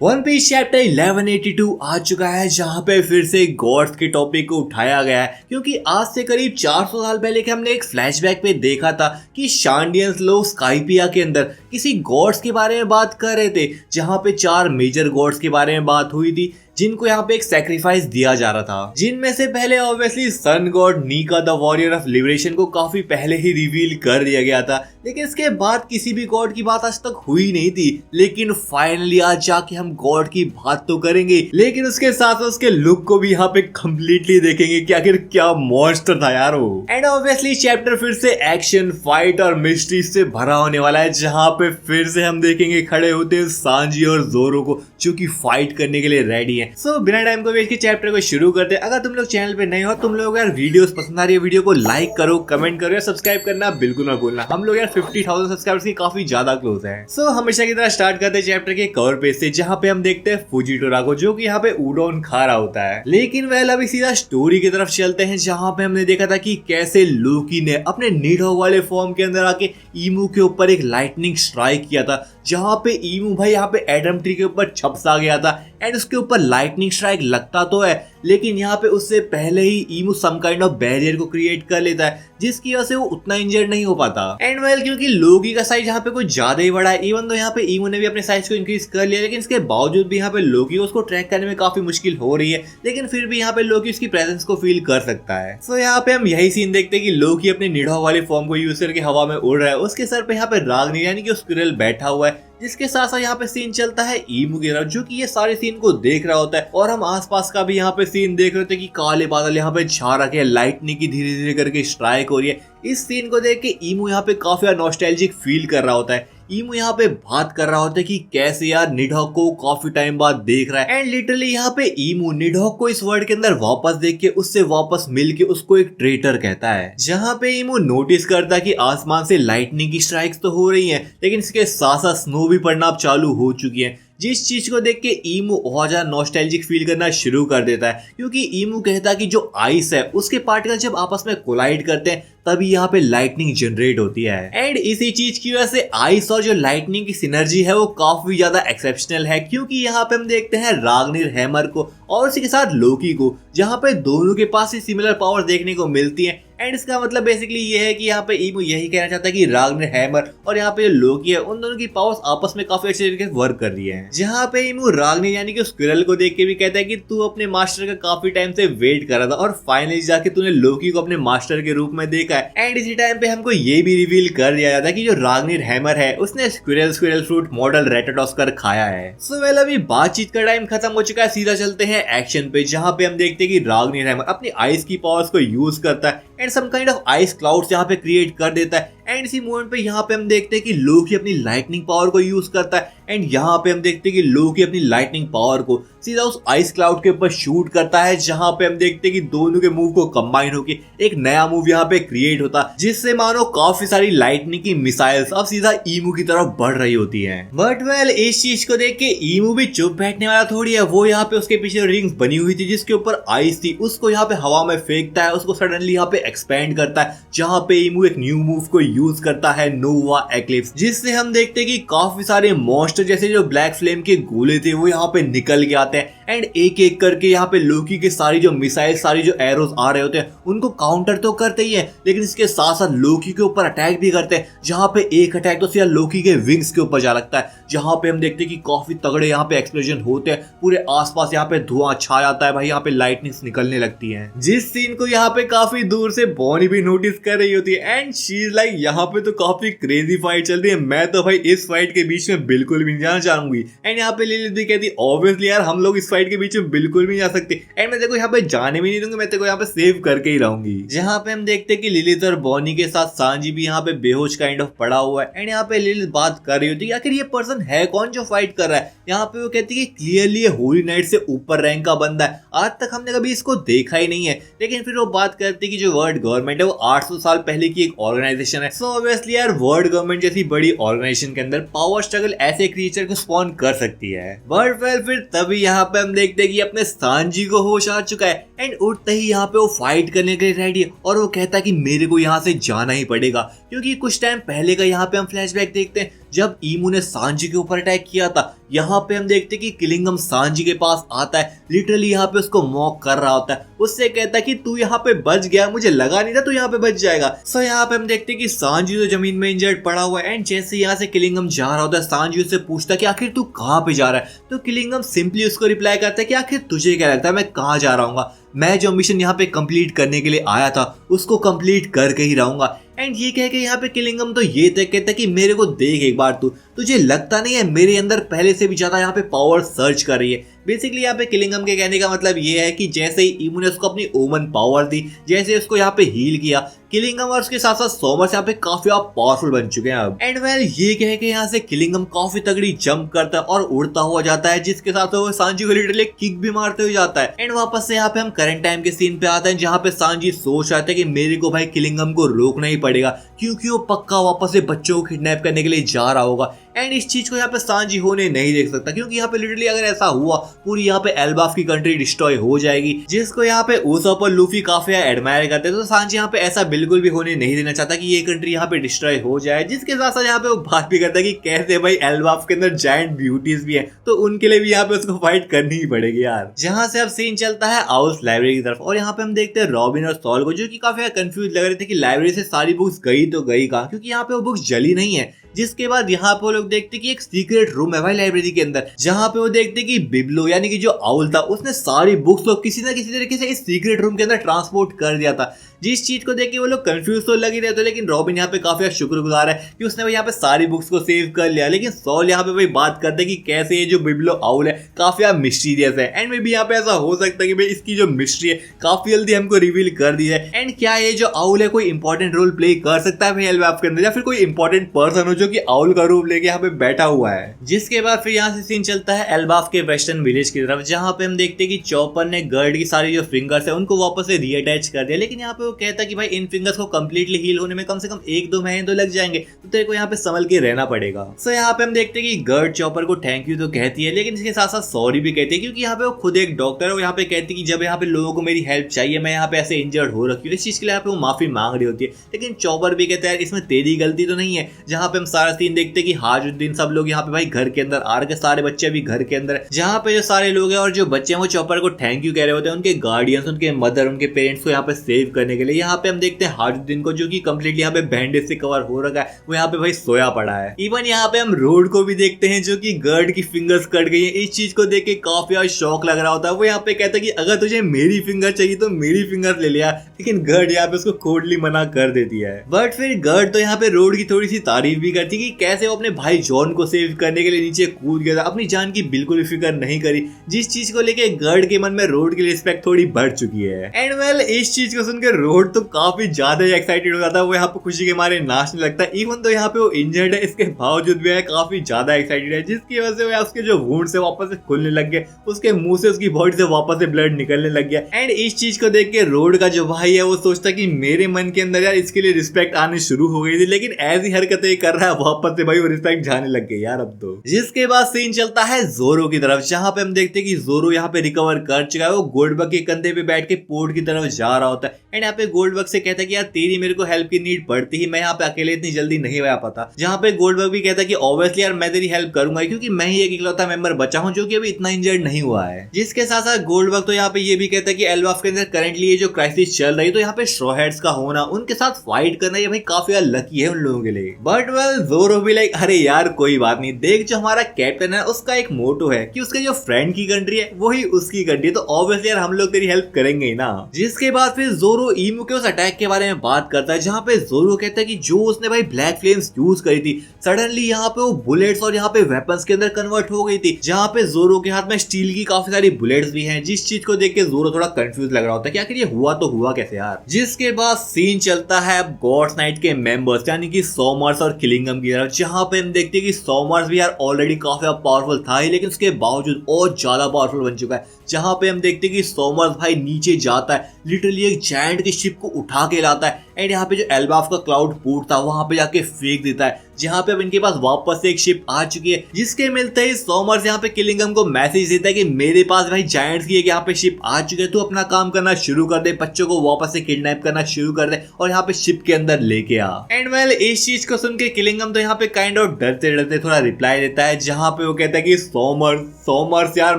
One piece chapter 1182 आ चुका है, जहां पे फिर से गॉड्स के टॉपिक को उठाया गया है, क्योंकि आज से करीब 400 साल पहले के हमने एक फ्लैशबैक पे देखा था कि शांडियंस लोग स्काइपिया के अंदर किसी गॉड्स के बारे में बात कर रहे थे, जहां पे 4 मेजर गॉड्स के बारे में बात हुई थी जिनको यहाँ पे एक सैक्रिफाइस दिया जा रहा था, जिनमें से पहले obviously sun god Nika the warrior of liberation को काफी पहले ही रिवील कर दिया गया था, लेकिन इसके बाद किसी भी गॉड की बात आज तक हुई नहीं थी। लेकिन फाइनली आज जाके हम गॉड की बात तो करेंगे, लेकिन उसके साथ साथ उसके लुक को भी यहाँ पे कम्प्लीटली देखेंगे कि आखिर क्या मॉन्स्टर था यार वो। एंड ऑब्वियसली चैप्टर फिर से एक्शन, फाइट और मिस्ट्री से भरा होने वाला है, जहाँ पे फिर से हम देखेंगे खड़े होते सांजी और जोरो को, जो कि फाइट करने के लिए रेडी है। सो बिना टाइम को वेस्ट के चैप्टर को शुरू करते हैं। अगर तुम लोग चैनल पे नए हो, तुम लोग यार वीडियोस पसंद आ रही है, वीडियो को लाइक करो, कमेंट करो या सब्सक्राइब करना बिल्कुल मत भूलना। हम लोग यार 50,000 सब्सक्राइबर्स की काफी ज्यादा क्लोज है। सो हमेशा की तरह स्टार्ट करते हैं चैप्टर के कवर पेज से, जहाँ पे हम देखते हैं फुजिटोरा को, जो कि यहाँ पे उडोन खा रहा होता है। लेकिन वेल अभी सीधा स्टोरी की तरफ चलते हैं, जहाँ पे हमने देखा था कि कैसे लोकी ने अपने नीडॉग वाले फॉर्म के अंदर आके ईमू के ऊपर एक लाइटनिंग स्ट्राइक किया था, जहाँ पे ईमू भाई यहाँ पे एडम ट्री के ऊपर छपसा गया था। एंड उसके ऊपर लाइटनिंग स्ट्राइक लगता तो है, लेकिन यहाँ पे उससे पहले ही ईमू सम काइंड ऑफ बैरियर को क्रिएट कर लेता है, जिसकी वजह से वो उतना इंजर्ड नहीं हो पाता। एंड वेल क्योंकि लोकी का साइज यहाँ पे कुछ ज्यादा ही बड़ा है, इवन तो यहाँ पे ईमू ने भी अपने साइज को इंक्रीज कर लिया, लेकिन इसके बावजूद भी यहाँ पे लोकी उसको ट्रैक करने में काफी मुश्किल हो रही है, लेकिन फिर भी यहाँ पे लोकी उसकी प्रेजेंस को फील कर सकता है। सो यहाँ पे हम यही सीन देखते हैं कि लोकी अपने निडॉग वाले फॉर्म को यूज करके हवा में उड़ रहा है। उसके सर पे यहाँ पे रागनी यानी कि स्क्विरल बैठा हुआ है, जिसके साथ साथ यहाँ पे सीन चलता है ईमू की तरफ, जो कि ये सारे सीन को देख रहा होता है। और हम आसपास का भी यहाँ पे सीन देख रहे थे कि काले बादल यहाँ पे छा रखे हैं, लाइटनिंग की धीरे धीरे करके स्ट्राइक हो रही है। इस सीन को देख के ईमू यहाँ पे काफी नॉस्टैल्जिक फील कर रहा होता है। ईमू यहाँ पे बात कर रहा होता है कि कैसे यार निडॉग को काफी टाइम बाद देख रहा है। एंड लिटरली यहाँ पे ईमू निडॉग को इस वर्ल्ड के अंदर वापस देख के उससे वापस मिल के उसको एक ट्रेटर कहता है। जहाँ पे ईमू नोटिस करता है कि आसमान से लाइटनिंग की स्ट्राइक्स तो हो रही हैं, लेकिन इसके साथ साथ स्नो भी पड़ना अब चालू हो चुकी है, जिस चीज को देख के ईमू बहुत ज्यादा नॉस्टैल्जिक फील करना शुरू कर देता है। क्योंकि ईमू कहता है कि जो आइस है उसके पार्टिकल जब आपस में कोलाइड करते हैं तभी यहाँ पे लाइटनिंग जनरेट होती है। एंड इसी चीज की वजह से आइस और जो लाइटनिंग की सिनर्जी है वो काफी ज्यादा एक्सेप्शनल है, क्योंकि यहाँ पे हम देखते हैं रागनिर हैमर को और उसी के साथ लोकी को, जहाँ पे दोनों के पास ही सिमिलर पावर देखने को मिलती है। एंड इसका मतलब बेसिकली ये है कि यहाँ पे ईमू यही कहना चाहता है कि रागनिर हैमर और यहाँ पे जो लोकी है उन दोनों की पावर्स आपस में काफी अच्छे तरीके से वर्क कर रही है। जहाँ पे ईमू रागनिर यानी कि स्क्विरल को देख के भी कहता है कि तू अपने मास्टर का काफी टाइम से वेट कर रहा था और फाइनली जाके तूने लोकी को अपने मास्टर के रूप में देखा है। एंड इसी टाइम पे हमको ये भी रिवील कर दिया जाता है कि जो रागनिर हैमर है उसने स्क्विरल फ्रूट मॉडल रेटाटॉस कर खाया है। सो वेल अभी बातचीत का टाइम खत्म हो चुका है, सीधा चलते हैं एक्शन पे, जहाँ पे हम देखते हैं कि रागनिर हैमर अपनी आइस की पावर्स को यूज करता है and some kind of ice clouds यहाँ पे क्रिएट कर देता है। एंड इसी मोमेंट पे यहाँ पे हम देखते हैं कि लोकी अपनी लाइटनिंग पावर को यूज करता है एंड यहाँ पे हम देखते हैं कि लोकी अपनी लाइटनिंग पावर को सीधा उस आइस क्लाउड के ऊपर शूट करता है, जहाँ पे हम देखते हैं कि दोनों के मूव को कंबाइन होके एक नया मूव यहाँ पे क्रिएट होता है, जिससे मानो काफी सारी लाइटनिंग की मिसाइल्स अब सीधा ईमू की तरफ बढ़ रही होती है। बट वेल इस चीज को देख के ईमू भी चुप बैठने वाला थोड़ी है। वो यहाँ पे उसके पीछे रिंग्स बनी हुई थी जिसके ऊपर आइस थी, उसको यहाँ पे हवा में फेंकता है, उसको सडनली यहाँ पे एक्सपेंड करता है, जहाँ पे ईमू एक न्यू मूव को यूज करता है, नोवा एक्लिप्स, जिससे हम देखते हैं कि काफी सारे मॉन्स्टर जैसे जो ब्लैक फ्लेम के गोले थे वो यहाँ पे निकल के आते हैं। एंड एक एक करके यहाँ पे लोकी के सारी जो मिसाइल, सारी जो एरोज आ रहे होते हैं उनको काउंटर तो करते ही है, लेकिन इसके साथ साथ लोकी के ऊपर अटैक भी करते हैं, जहाँ पे एक अटैक तो सीधा लोकी के विंग्स के ऊपर जा लगता है, जहाँ पे हम देखते हैं कि काफी तगड़े यहाँ पे एक्सप्लोजन होते हैं, पूरे आसपास यहाँ पे धुआं छा जाता है भाई, यहाँ पे लाइटनिंग्स निकलने लगती है, जिस सीन को यहाँ पे काफी दूर से बॉनी भी नोटिस कर रही होती है। एंड शी इज लाइक यहाँ पे तो काफी क्रेजी फाइट चल रही है, मैं तो भाई इस फाइट के बीच में बिल्कुल भी नहीं जाना चाहूंगी। एंड यहाँ पे लिलिथ भी कहती ऑब्वियसली यार हम लोग इस फाइट के बीच में बिल्कुल भी नहीं जा सकते, एंड मैं देखो यहाँ पे जाने भी नहीं दूंगी, मैं तेको यहाँ पे सेव करके ही रहूंगी। जहाँ पे हम देखते हैं कि लिलिथ और बॉनी के साथ सांजी भी यहाँ पे बेहोश काइंड ऑफ पड़ा हुआ है। एंड यहाँ पे लिलिथ बात कर रही होती है आखिर ये पर्सन है कौन जो फाइट कर रहा है। यहाँ पे वो कहती है कि क्लियरली ये होली नाइट से ऊपर रैंक का बंदा है, आज तक हमने कभी इसको देखा ही नहीं है। लेकिन फिर वो बात करती है कि जो वर्ल्ड गवर्नमेंट है वो 800 साल पहले की एक ऑर्गेनाइजेशन है। सो ऑब्वियसली यार वर्ल्ड गवर्नमेंट जैसी बड़ी ऑर्गेनाइजेशन के अंदर पावर स्ट्रगल ऐसे क्रिएचर को स्पॉन कर सकती है। बट वेल फिर तभी यहाँ पे हम देखते हैं कि अपने सांजी को होश आ चुका है एंड उठते ही यहाँ पे वो फाइट करने के लिए रेडी है और वो कहता है कि मेरे को यहाँ से जाना ही पड़ेगा, क्योंकि कुछ टाइम पहले का यहाँ पे हम फ्लैशबैक देखते हैं जब ईमू ने सांजी के ऊपर अटैक किया था। यहाँ पे हम देखते कि किलिंगम सांजी के पास आता है, लिटरली यहाँ पे उसको मॉक कर रहा होता है, उससे कहता है कि तू यहाँ पे बच गया, मुझे लगा नहीं था तू यहाँ पे बच जाएगा। सो यहाँ पे हम देखते कि सांजी तो जमीन में इंजर्ड पड़ा हुआ है एंड जैसे यहाँ से किलिंगम जा रहा होता है सांजी उससे पूछता है कि आखिर तू कहाँ पे जा रहा है। तो किलिंगम सिंपली उसको रिप्लाई करता है कि आखिर तुझे क्या लगता है मैं कहाँ जा रहा हूँ, मैं जो मिशन यहाँ पे कंप्लीट करने के लिए आया था उसको कंप्लीट करके ही रहूंगा। एंड ये कह के यहाँ पे किलिंगम तो ये तय कहता है कि मेरे को देख एक बार तुझे लगता नहीं है मेरे अंदर पहले से भी ज्यादा यहाँ पे पावर सर्च कर रही है। बेसिकली यहाँ पे किलिंगम के कहने का मतलब ये है कि जैसे ही ईमू ने उसको अपनी ओमन पावर दी, जैसे उसको यहाँ पे हील किया, किलिंगम और उसके साथ साथ सोमर्स यहाँ पे काफी पावरफुल बन चुके हैं अब। एंड वेल ये कह के यहाँ से किलिंगम काफी तगड़ी जंप करता है और उड़ता हुआ जाता है, जिसके साथ वो सांजी को लिटरली किक भी मारते हुए जाता है। एंड वापस से यहाँ पे हम करंट टाइम के सीन पे आते हैं जहाँ पे सांजी सोच रहा था कि मेरे को भाई किलिंगम को रोकना ही पड़ेगा क्योंकि वो पक्का वापस से बच्चों को किडनैप करने के लिए जा रहा होगा। एंड इस चीज को यहाँ पे सांजी होने नहीं देख सकता क्योंकि यहाँ पे लिटरली अगर ऐसा हुआ पूरी यहाँ पे एल्बाफ की कंट्री डिस्ट्रॉय हो जाएगी, जिसको यहाँ पे उसोप और लूफी काफी एडमायर करते हैं। तो सांजी यहाँ पे ऐसा बिल्कुल भी होने नहीं देना चाहता कि ये कंट्री यहाँ पे डिस्ट्रॉय हो जाए। जिसके साथ साथ यहाँ पे वो बात भी करता है कि कैसे भाई एल्बाफ के अंदर जायंट ब्यूटीज भी हैं तो उनके लिए भी यहाँ पे उसको फाइट करनी ही पड़ेगी यार। जहाँ से अब सीन चलता है आउस लाइब्रेरी की तरफ और यहाँ पे हम देखते हैं रॉबिन और सॉल को जो कि काफी कंफ्यूज लग रहे थे कि लाइब्रेरी से सारी बुक्स गई तो गई कहाँ, क्योंकि यहाँ पे वो बुक्स जली नहीं है। जिसके बाद यहाँ पे वो लोग देखते कि एक सीक्रेट रूम है भाई लाइब्रेरी के अंदर, जहाँ पे वो देखते कि बिब्लो यानी कि जो आउल था उसने सारी बुक्स को किसी ना किसी तरीके से इस सीक्रेट रूम के अंदर ट्रांसपोर्ट कर दिया था। जिस चीज को देख के वो लोग कंफ्यूज तो लग ही रहे थे, लेकिन रॉबिन यहाँ पे काफी शुक्रगुजार है कि उसने यहाँ पे सारी बुक्स को सेव कर लिया। लेकिन सॉल यहाँ पे भाई बात करते हैं कि कैसे ये जो बिब्लो आउल है काफी मिस्टीरियस है एंड में भी यहाँ पे ऐसा हो सकता है कि भाई इसकी जो मिस्ट्री है काफी जल्दी हमको रिवील कर दी है। एंड क्या ये जो आउल है कोई इंपॉर्टेंट रोल प्ले कर सकता है भाई एल्बाफ के अंदर, या फिर कोई इंपॉर्टेंट पर्सन हो जो कि आउल का रूप लेके यहाँ पे बैठा हुआ है। जिसके बाद फिर यहाँ से सीन चलता है एल्बाफ के वेस्टर्न विलेज की तरफ, जहाँ पे हम देखते हैं कि चॉपर ने गर्ड की सारी जो फिंगर्स है उनको वापस से रीअटैच कर दिया। लेकिन यहाँ पे वो कहता है कि भाई इन फिंगर्स को कंप्लीटली हील होने में कम से कम 1-2 महीने तो लग जाएंगे, तो तेरे को यहाँ पे संभल के रहना पड़ेगा। सो यहाँ पे हम देखते हैं कि गर्ड चॉपर को थैंक यू तो कहती है, लेकिन इसके साथ साथ सॉरी भी कहती है क्योंकि यहाँ पे वो खुद एक डॉक्टर है। वो यहाँ पे कहती है कि जब यहाँ पे लोगों को मेरी हेल्प चाहिए, मैं यहाँ पे ऐसे इंजर्ड हो रखी हूँ, इस चीज के लिए यहाँ पे वो माफी मांग रही होती है। लेकिन चॉपर भी कहता है इसमें तेरी गलती तो नहीं है। जहाँ पे हम सारा सीन देखते हैं कि हाजुद्दीन सब लोग यहाँ पे भाई घर के अंदर आ रहे, सारे बच्चे भी घर के अंदर, जहाँ पे जो सारे लोग हैं और जो बच्चे हैं वो चॉपर को थैंक यू कह रहे होते हैं उनके गार्डियंस, उनके मदर, उनके पेरेंट्स को यहाँ पे सेव करने के लिए। यहाँ पे हम देखते हैं हाजुद्दीन को जो कि कंप्लीटली यहाँ पे बैंडेज से कवर हो रखा है, वो यहाँ पे भाई सोया पड़ा है। इवन यहाँ पे हम रोड को भी देखते हैं जो कि गर्ड की फिंगर्स कट गई है। इस चीज को देख के काफी शौक लग रहा होता है। वो यहाँ पे कहता है कि अगर तुझे मेरी फिंगर चाहिए तो मेरी फिंगर ले लिया, लेकिन गर्ड यहाँ पे उसको कोडली मना कर देती है। बट फिर गर्ड तो यहाँ पे रोड की थोड़ी सी तारीफ भी करती है कि कैसे वो अपने भाई जॉन को सेव करने के लिए नीचे कूद गया था, अपनी जान की बिल्कुल भी फिक्र नहीं करी। जिस चीज को लेके गर्ड के मन में रोड की रिस्पेक्ट थोड़ी बढ़ चुकी है। एंड वेल इस चीज को सुनकर रोड तो काफी ज्यादा एक्साइटेड हो जाता है, वो यहाँ पे खुशी के मारे नाचने लगता है। इवन तो यहाँ पे वो इंजर्ड है, इसके बावजूद भी काफी ज्यादा एक्साइटेड है, जिसकी वजह से उसके जो वुंड से वापस से खुलने लग गए, उसके मुंह से उसकी बॉडी से वापस से ब्लड निकलने लग गया। एंड इस चीज को देख के रोड का जो भाई है वो सोचता कि मेरे मन के अंदर यार इसके लिए रिस्पेक्ट आनी शुरू हो गई थी, लेकिन ऐसी हरकतें कर रहा है वापस से भाई वो रिस्पेक्ट जाने लग गई यार अब तो। जिसके बाद सीन चलता है जोरो की तरफ, जहाँ पे हम देखते हैं कि जोरो यहाँ पे रिकवर कर चुका है। वो गोल्डबर्ग के कंधे पे बैठ के पोर्ट की तरफ जा रहा होता है एंड यहाँ पे गोल्डबर्ग से कहता है कि यार तेरी मेरे को हेल्प की नीड पड़ती ही, मैं यहाँ पे अकेले इतनी जल्दी नहीं आ पाता। जहाँ पे गोल्डबर्ग भी कहता है कि ऑब्वियसली यार मैं तेरी हेल्प करूंगा क्योंकि मैं ही एक इकलौता मेंबर बचा हूँ जो कि अभी इतना इंजर्ड नहीं हुआ है। जिसके साथ साथ गोल्डबर्ग तो यहाँ पे ये भी कहता है कि एल्बाफ के अंदर करंटली ये जो क्राइसिस चल रही है तो यहाँ पे स्ट्रॉ हेड्स का होना, उनके साथ फाइट करना ये भाई काफी लकी है उन लोगों के लिए। बट वेल जोरो भी लाइक अरे यार कोई बात नहीं, देख जो हमारा कैप्टन है उसका एक मोटो है कि उसके जो फ्रेंड की कंट्री है वही उसकी कंट्री है, तो ऑब्वियसली यार हम लोग तेरी हेल्प करेंगे ही ना। जिसके बाद फिर जोरो ईमू के उस अटैक के बारे में बात करता है, जहाँ पे जोरो कहता है कि जो उसने भाई ब्लैक फ्लेम्स यूज करी थी सडनली यहाँ पे वो बुलेट्स और यहाँ पे वेपन्स के अंदर कन्वर्ट हो गई थी, जहाँ पे जोरो के हाथ में स्टील की काफी सारी बुलेट्स भी हैं। जिस चीज को देख के जोरो थोड़ा कंफ्यूज लग रहा होता है कि आखिर ये हुआ तो हुआ कैसे यार। जिसके बाद सीन चलता है अब गॉड्स नाइट के मेंबर्स यानी कि सोमर्स और किलिंगम की तरफ, जहाँ पे हम देखते हैं कि सोमर्स भी यार ऑलरेडी काफी पावरफुल था ही, लेकिन उसके बावजूद और ज्यादा पावरफुल बन चुका है। जहाँ पे हम देखते हैं कि सोमर्स भाई नीचे जाता है, लिटरली एक जायंट की शिप को उठा के लाता है एंड यहाँ पे जो एल्बाफ का क्लाउड पूट था वहां पे जाके फेंक देता है, जहाँ पे अब इनके पास वापस से एक शिप आ चुकी है, जिसके मिलते ही सॉमर्स यहाँ पे किलिंगम को मैसेज देता है कि मेरे पास भाई जायंट्स की एक यहाँ पे शिप आ चुकी है, तू अपना काम करना शुरू कर दे, बच्चों को वापस से किडनैप करना शुरू कर दे और यहाँ पे शिप के अंदर लेके आ। एंड वेल इस चीज को सुन के किलिंगम तो यहाँ पे काइंड ऑफ डरते डरते थोड़ा रिप्लाई देता है, जहाँ पे वो कहता है कि सॉमर्स यार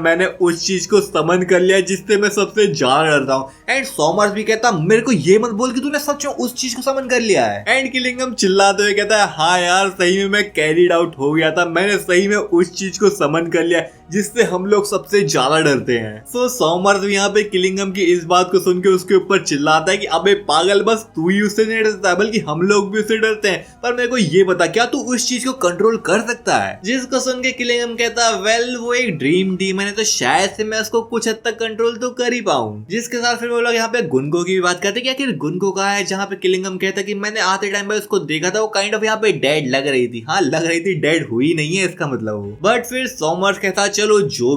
मैंने उस चीज को समन कर लिया जिससे मैं सबसे ज्यादा डरता हूँ। एंड सॉमर्स भी कहता मेरे को ये मत बोल कि तूने सच में उस चीज को समन कर लिया है। एंड किलिंगम चिल्लाते हुए कहता है हाँ यार सही में मैं कैरिड आउट हो गया था, मैंने सही में उस चीज को समन कर लिया जिससे हम लोग सबसे ज्यादा डरते हैं। सो सॉमर्स भी यहाँ पे किलिंगम की इस बात को सुन के उसके ऊपर चिल्लाता है कि अबे पागल बस तू ही उससे नहीं डरता बल्कि हम लोग भी उससे डरते हैं, पर मेरे को ये बता क्या तू उस चीज को कंट्रोल कर सकता है। जिसको सुन के किलिंगम कहता वेल वो एक ड्रीम डीमन है तो शायद से मैं उसको कुछ हद तक कंट्रोल तो कर ही पाऊं। जिसके साथ फिर वो लोग यहाँ पे गुनको की भी बात करते कि आखिर गुनको कहाँ है, जहाँ पे किलिंगम कहता कि मैंने आते टाइम पे उसको देखा था, वो काइंड ऑफ यहाँ पे डेड लग रही थी। हाँ लग रही थी, डेड हुई नहीं है इसका मतलब वो। बट फिर सॉमर्स कहता चलो जो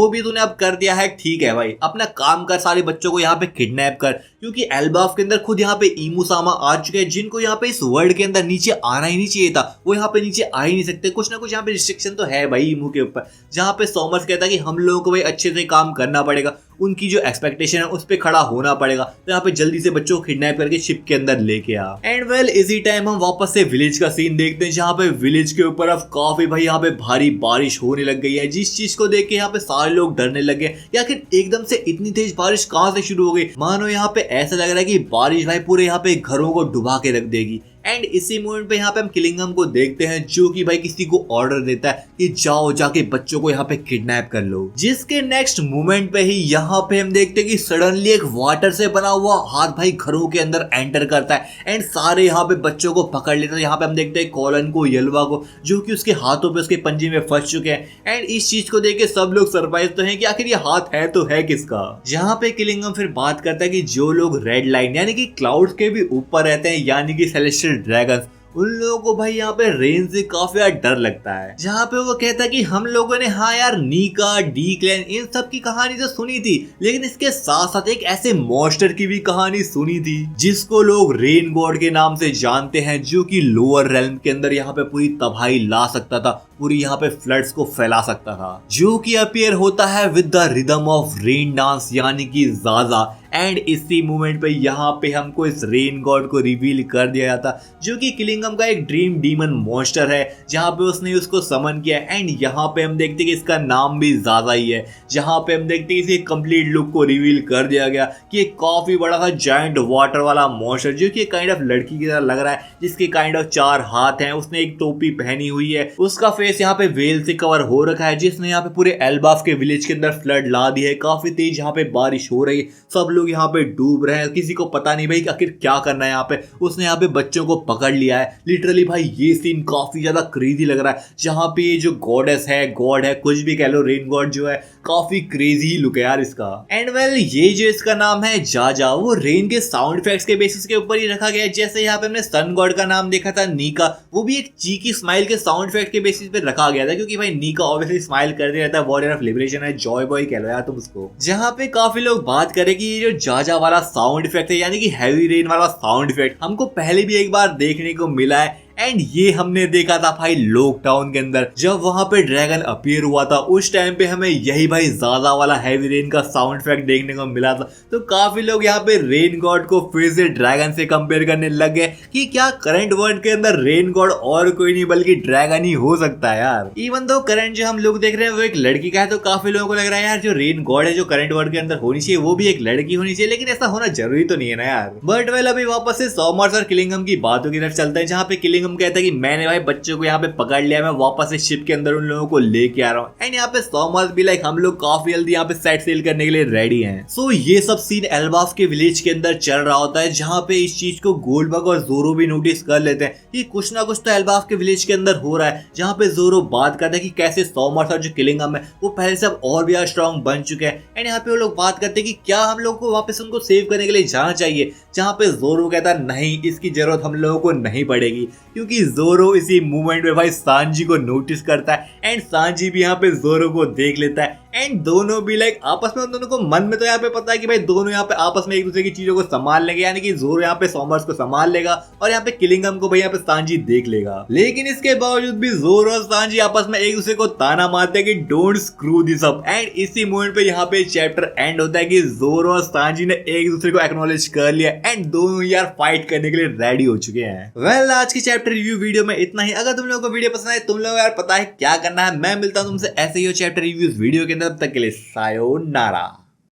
भी तूने अब कर दिया है ठीक है भाई, अपना काम कर, सारे बच्चों को यहाँ पे किडनैप कर, क्योंकि एल्बाफ के अंदर खुद यहाँ पे ईमू सामा आ चुके हैं जिनको यहाँ पे इस वर्ल्ड के अंदर नीचे आना ही नहीं चाहिए था, वो यहाँ पे नीचे आ ही नहीं सकते। कुछ ना कुछ यहाँ पे रिस्ट्रिक्शन तो है भाई ईमू के ऊपर, जहाँ पे सॉमर्स कहता है कि हम लोगों को भाई अच्छे से काम करना पड़ेगा, उनकी जो एक्सपेक्टेशन है उस पर खड़ा होना पड़ेगा, तो यहाँ पे जल्दी से बच्चों को किडनैप करके शिप के अंदर लेके आ। एंड वेल इसी टाइम हम वापस से विलेज का सीन देखते हैं, जहाँ पे विलेज के ऊपर अब काफी भाई यहाँ पे भारी बारिश होने लग गई है, जिस चीज को देख के यहाँ पे सारे लोग डरने लगे। या फिर एकदम से इतनी तेज बारिश कहाँ से शुरू हो गई, मानो यहाँ पे ऐसा लग रहा है कि बारिश भाई पूरे यहाँ पे घरों को डुबा के रख देगी। एंड इसी मोमेंट पे यहाँ पे हम किलिंगम को देखते हैं जो कि भाई किसी को ऑर्डर देता है कि जाओ जाके बच्चों को यहाँ पे किडनैप कर लो। जिसके नेक्स्ट मोमेंट पे ही यहाँ पे हम देखते हैं कि सडनली एक वाटर से बना हुआ हाथ भाई घरों के अंदर एंटर करता है एंड सारे यहाँ पे बच्चों को पकड़ लेता है। यहाँ पे हम देखते हैं कॉलन को, यलवा को, जो कि उसके हाथों पे उसके पंजे में फंस चुके हैं। एंड इस चीज को देख के सब लोग सरप्राइज तो हैं कि आखिर ये हाथ है तो है किसका। जहाँ पे किलिंगम फिर बात करता है कि जो लोग रेड लाइन यानी कि क्लाउड्स के भी ऊपर रहते हैं यानी कि सेलेस्टियल ड्रैगन्स, उन लोगों को भाई यहाँ पे रेन से काफी ज्यादा डर लगता है। जहाँ पे वो कहता है कि हम लोगों ने हाँ यार नीका, डीक्लैन इन सब की कहानी तो सुनी थी, लेकिन इसके साथ साथ एक ऐसे मॉन्स्टर की भी कहानी सुनी थी जिसको लोग रेन गॉड के नाम से जानते हैं, जो कि लोअर रेल्म के अंदर यहाँ पे पूरी तबाही ला सकता था, पूरी यहाँ पे फ्लड्स को फैला सकता था, जो कि अपीयर होता है with the rhythm of rain dance यानी कि ज़ाज़ा। एंड इसी मोमेंट पे यहाँ पे हमको इस रेन गॉड को रिवील कर दिया जाता, जो कि किलिंगम का एक ड्रीम डीमन मॉन्स्टर है, जहाँ पे उसने उसको समन किया। एंड यहाँ पे हम देखते कि इसका नाम भी ज़ाज़ा ही है। जहाँ पे हम देखते कि इसे कंप्लीट लुक को रिवील कर दिया गया कि एक काफी बड़ा सा जायंट वाटर वाला मॉन्स्टर, जो कि काइंड ऑफ लड़की की तरह लग रहा है, जिसके काइंड ऑफ 4 हाथ हैं, उसने एक टोपी पहनी हुई है, उसका फेस यहाँ पे वेल से कवर हो रखा है, जिसने यहाँ पे पूरे एल्बाफ के विलेज के अंदर फ्लड ला दी है। काफी तेज यहाँ पे बारिश हो रही है, सब लोग यहाँ पे डूब रहे हैं, किसी को पता नहीं भाई आखिर क्या करना है। यहाँ पे उसने यहाँ पे बच्चों को पकड़ लिया है। लिटरली भाई ये सीन काफी ज्यादा क्रेजी लग रहा है, जहाँ पे ये जो गॉडेस है, गॉड है, कुछ भी कह लो, रेन गॉड जो है, काफी क्रेजी लुक है यार इसका। एंड वेल ये जो इसका नाम है जाजा, वो रेन के साउंड इफेक्ट्स के बेसिस के ऊपर ही रखा गया है। जैसे यहाँ पे हमने सन गॉड का नाम देखा था नीका, वो भी एक चीकी स्माइल के साउंड इफेक्ट के बेसिस पे रखा गया था, क्योंकि भाई नीका ऑब्वियसली स्माइल करते रहता है, वॉरियर ऑफ लिबरेशन है, जॉय बॉय कह लो यार तुम उसको। जहाँ पे काफी लोग बात करें कि ये जो जाजा वाला साउंड इफेक्ट है यानी कि हैवी रेन वाला साउंड इफेक्ट हमको पहले भी एक बार देखने को मिला है। एंड ये हमने देखा था भाई लॉकडाउन के अंदर, जब वहां पे ड्रैगन अपीयर हुआ था, उस टाइम पे हमें यही भाई ज़ाज़ा वाला हैवी रेन का साउंड इफेक्ट देखने को मिला था। तो काफी लोग यहाँ पे रेन गॉड को फिर से ड्रैगन से कंपेयर करने लग गए कि क्या करंट वर्ल्ड के अंदर रेन गॉड और कोई नहीं बल्कि ड्रैगन ही हो सकता है यार। इवन दो करंट जो हम लोग देख रहे हैं वो एक लड़की का है, तो काफी लोगों को लग रहा है यार जो रेन गॉड है जो करंट वर्ल्ड के अंदर होनी चाहिए वो भी एक लड़की होनी चाहिए, लेकिन ऐसा होना जरूरी तो नहीं है ना यार। बट वेल अभी वापस से सॉमर्स और किलिंगम की बातों की तरफ चलते हैं, जहाँ पे किलिंगम कहता है कि मैंने भाई बच्चों को यहाँ पे पकड़ लिया, मैं वापस से शिप के अंदर उन लोगों को लेके आ रहा हूँ। एंड यहाँ पे सॉमर्स भी लाइक हम लोग काफी जल्दी यहाँ पे सेट सेल करने के लिए रेडी हैं। सो ये सब सीन एल्बाफ के विलेज के अंदर चल रहा होता है, जहाँ पे इस चीज को गोल्डबर्ग और जोरो भी नोटिस कर लेते हैं कि कुछ ना कुछ तो एल्बाफ के विलेज के अंदर हो रहा है। जहाँ पे जोरो बात करता है कि कैसे सॉमर्स और जो किलिंगम है वो पहले से अब और भी स्ट्रॉन्ग बन चुके हैं। एंड यहाँ पे वो लोग बात करते हैं कि क्या हम लोग को वापस उनको सेव करने के लिए जाना चाहिए, जहाँ पे जोरो कहता है नहीं, इसकी जरूरत हम लोगों को नहीं पड़ेगी, क्योंकि जोरो इसी मूवमेंट में भाई सांजी को नोटिस करता है। एंड सांजी भी यहाँ पे जोरो को देख लेता है। एंड दोनों भी लाइक आपस में उन दोनों को मन में तो यहाँ पे पता है कि भाई दोनों यहाँ पे आपस में एक दूसरे की चीजों को संभाल लेंगे, यानी कि जोरो यहाँ पे सोमर्स को संभाल लेगा और यहाँ पे किलिंगम को भाई यहाँ पे सांजी देख लेगा। लेकिन इसके बावजूद भी जोरो और सांजी आपस में एक दूसरे को ताना मारते हैं कि don't screw this up. And इसी मोमेंट पे यहाँ पे चैप्टर एंड होता है कि जोरो और सांजी ने एक दूसरे को एक्नॉलेज कर लिया एंड दोनों यार फाइट करने के लिए रेडी हो चुके हैं। वेल आज की चैप्टर रिव्यू वीडियो में इतना ही। अगर तुम लोगों को वीडियो पसंद आए, तुम लोग यार पता है क्या करना है। मैं मिलता हूँ तुमसे ऐसे ही चैप्टर रिव्यूज वीडियो के अंदर। तब तक के लिए सायोनारा।